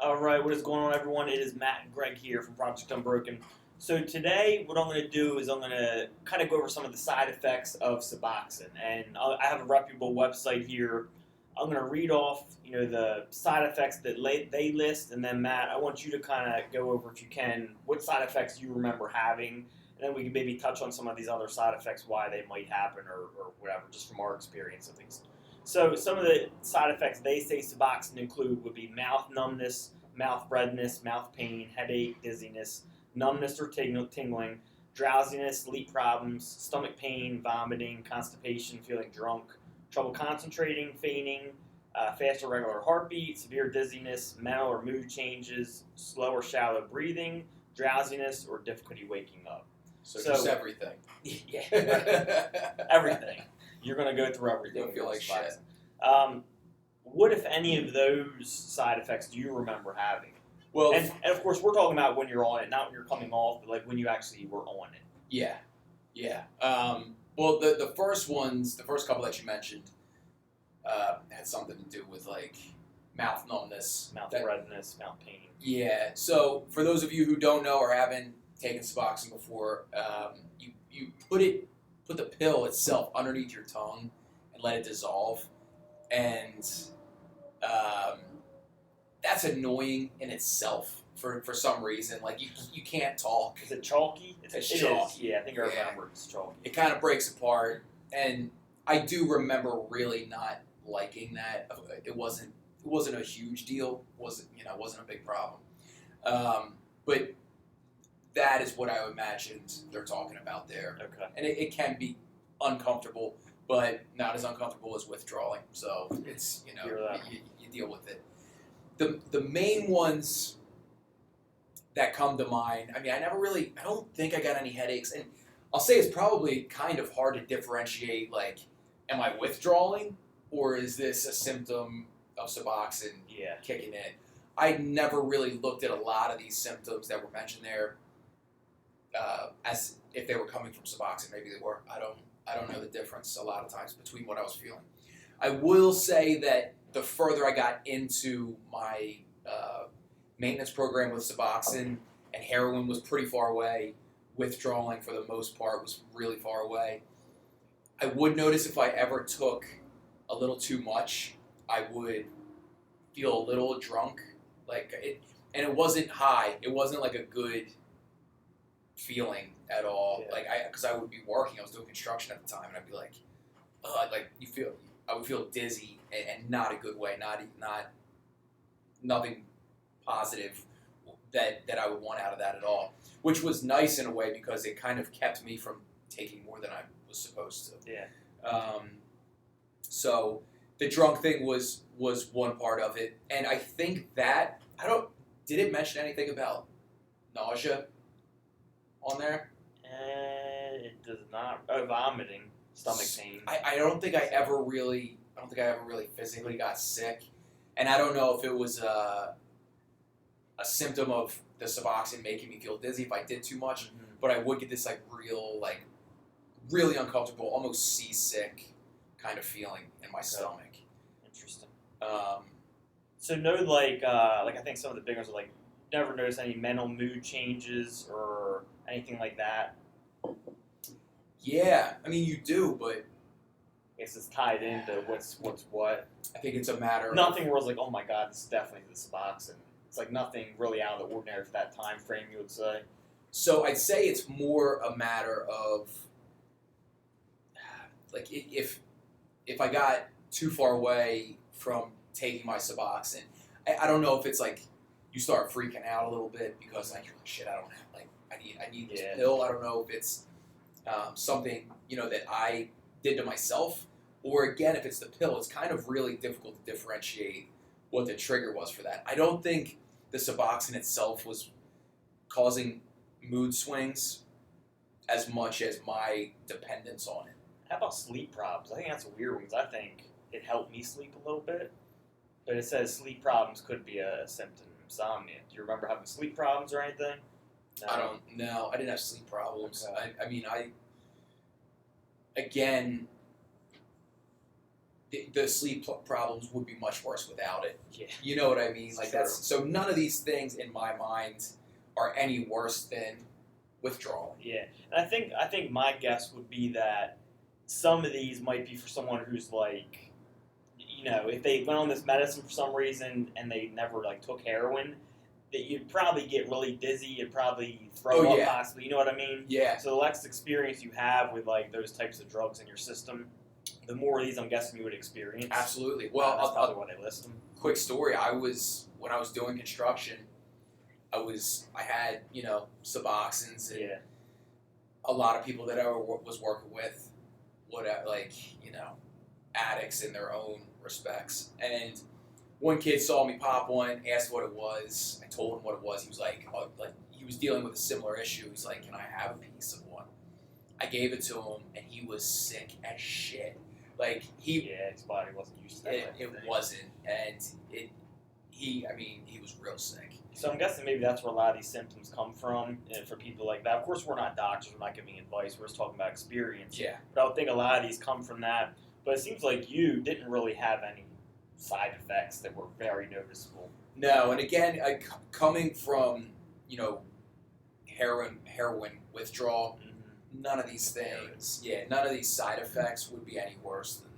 All right, what is going on, everyone? It is Matt and Greg here from Project Unbroken. So today, what I'm going to do is I'm going to kind of go over some of the side effects of Suboxone, and I have a reputable website here. I'm going to read off, the side effects that they list, and then Matt, I want you to kind of go over, if you can, what side effects you remember having, and then we can maybe touch on some of these other side effects, why they might happen, or whatever, just from our experience at least. So some of the side effects they say Suboxone include would be mouth numbness, mouth redness, mouth pain, headache, dizziness, numbness or tingling, drowsiness, sleep problems, stomach pain, vomiting, constipation, feeling drunk, trouble concentrating, fainting, fast or regular heartbeat, severe dizziness, mental or mood changes, slow or shallow breathing, drowsiness, or difficulty waking up. So just everything. Yeah, everything. You're going to go through everything. Don't feel like shit. What, if any of those side effects do you remember having? Well, and of course, we're talking about when you're on it, not when you're coming off, but like when you actually were on it. Yeah. Well, the first couple that you mentioned, had something to do with like mouth numbness, mouth redness, mouth pain. Yeah. So for those of you who don't know or haven't taken Suboxone before, you put the pill itself underneath your tongue and let it dissolve, and that's annoying in itself for some reason. Like you can't talk. Is it chalky? It's chalky. Yeah, I think I remember it's chalky. It kind of breaks apart, and I do remember really not liking that. It wasn't a huge deal. Wasn't a big problem. But that is what I imagined they're talking about there. Okay. And it can be uncomfortable, but not as uncomfortable as withdrawing. So it's, you deal with it. The main ones that come to mind, I don't think I got any headaches. And I'll say it's probably kind of hard to differentiate, like, am I withdrawing or is this a symptom of Suboxone kicking in? I never really looked at a lot of these symptoms that were mentioned there as if they were coming from Suboxone. Maybe they were. I don't know the difference a lot of times between what I was feeling. I will say that the further I got into my maintenance program with Suboxone, and heroin was pretty far away, withdrawing for the most part was really far away. I would notice if I ever took a little too much, I would feel a little drunk, and it wasn't high. It wasn't like a good feeling at all. Yeah. Because I would be working, I was doing construction at the time, and I'd be like, I would feel dizzy, and not a good way, nothing positive that I would want out of that at all. Which was nice in a way because it kind of kept me from taking more than I was supposed to. Yeah. So the drunk thing was one part of it, and I think that did it mention anything about nausea on there? It does not. Vomiting, stomach pain. I don't think I ever really physically got sick, and I don't know if it was a symptom of the Suboxone making me feel dizzy if I did too much, mm-hmm. But I would get this really uncomfortable, almost seasick kind of feeling in my stomach. Interesting. So no, I think some of the big ones are like, never noticed any mental mood changes or anything like that. Yeah, I mean you do, but I guess it's tied into what's what. I think it's a matter nothing where I was like, oh my god, this is definitely the Suboxone. It's like nothing really out of the ordinary for that time frame, you would say. So I'd say it's more a matter of like if I got too far away from taking my Suboxone, I don't know if it's like you start freaking out a little bit because like you're like shit, I don't have I need this pill. I don't know if it's something that I did to myself, or again if it's the pill. It's kind of really difficult to differentiate what the trigger was for that. I don't think the Suboxone itself was causing mood swings as much as my dependence on it. How about sleep problems? I think that's a weird one because I think it helped me sleep a little bit. But it says sleep problems could be a symptom of insomnia. Do you remember having sleep problems or anything? No. I don't know. I didn't have sleep problems. Okay. Again, the sleep problems would be much worse without it. Yeah. You know what I mean? Like True. so none of these things in my mind are any worse than withdrawal. Yeah, and I think my guess would be that some of these might be for someone who's like, if they went on this medicine for some reason and they never like took heroin, that you'd probably get really dizzy, you'd probably throw up possibly, you know what I mean? Yeah. So the less experience you have with like those types of drugs in your system, the more of these I'm guessing you would experience. Absolutely. Well, that's probably why they list them. Quick story. When I was doing construction, I had Suboxones and a lot of people that I was working with would addicts in their own respects. And one kid saw me pop one, asked what it was. I told him what it was. He was like, he was dealing with a similar issue. He's like, "Can I have a piece of one?" I gave it to him, and he was sick as shit. Like his body wasn't used to that. It wasn't, and he was real sick. So I'm guessing maybe that's where a lot of these symptoms come from, and for people like that. Of course, we're not doctors. We're not giving advice. We're just talking about experience. Yeah. But I would think a lot of these come from that. But it seems like you didn't really have any side effects that were very noticeable. No, and again, coming from heroin withdrawal, none of these things, none of these side effects would be any worse than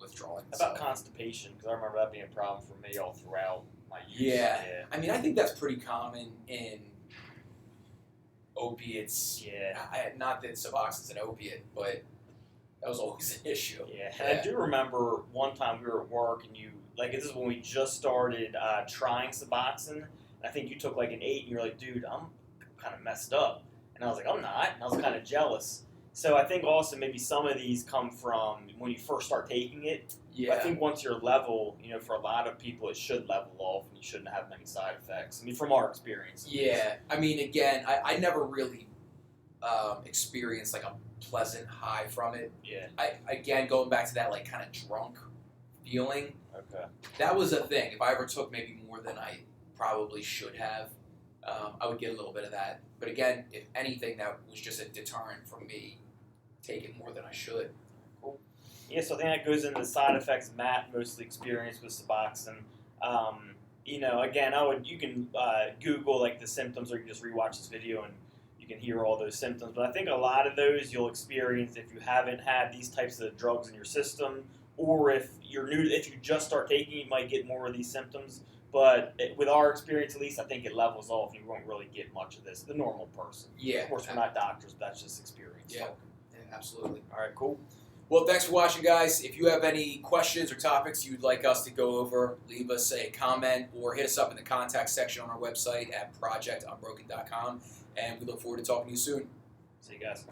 withdrawing. How about constipation? Because I remember that being a problem for me all throughout my use. Yeah. I mean, I think that's pretty common in opiates. Yeah. Not that Suboxone's an opiate, but that was always an issue. Yeah, and I do remember one time we were at work and this is when we just started trying Suboxone. I think you took like an 8 and you're like, "Dude, I'm kind of messed up." And I was like, "I'm not." And I was kind of jealous. So I think also maybe some of these come from when you first start taking it. Yeah. I think once you're level, for a lot of people, it should level off and you shouldn't have many side effects. I mean, from our experience. Yeah. I mean, again, I never really experienced like a pleasant high from it. Yeah. Again, going back to that like kind of drunk feeling. Okay. That was a thing. If I ever took maybe more than I probably should have, I would get a little bit of that. But again, if anything, that was just a deterrent from me taking more than I should. Cool. Yeah, so I think that goes into the side effects Matt mostly experienced with Suboxone. Again, you can Google like the symptoms, or you can just rewatch this video and you can hear all those symptoms. But I think a lot of those you'll experience if you haven't had these types of drugs in your system, or if you're new. If you just start taking, you might get more of these symptoms. But with our experience, at least, I think it levels off, and you won't really get much of this. The normal person. Yeah. Of course, we're not doctors, but that's just experience. Yeah. Absolutely. All right, cool. Well, thanks for watching, guys. If you have any questions or topics you'd like us to go over, leave us a comment or hit us up in the contact section on our website at projectunbroken.com. And we look forward to talking to you soon. See you guys.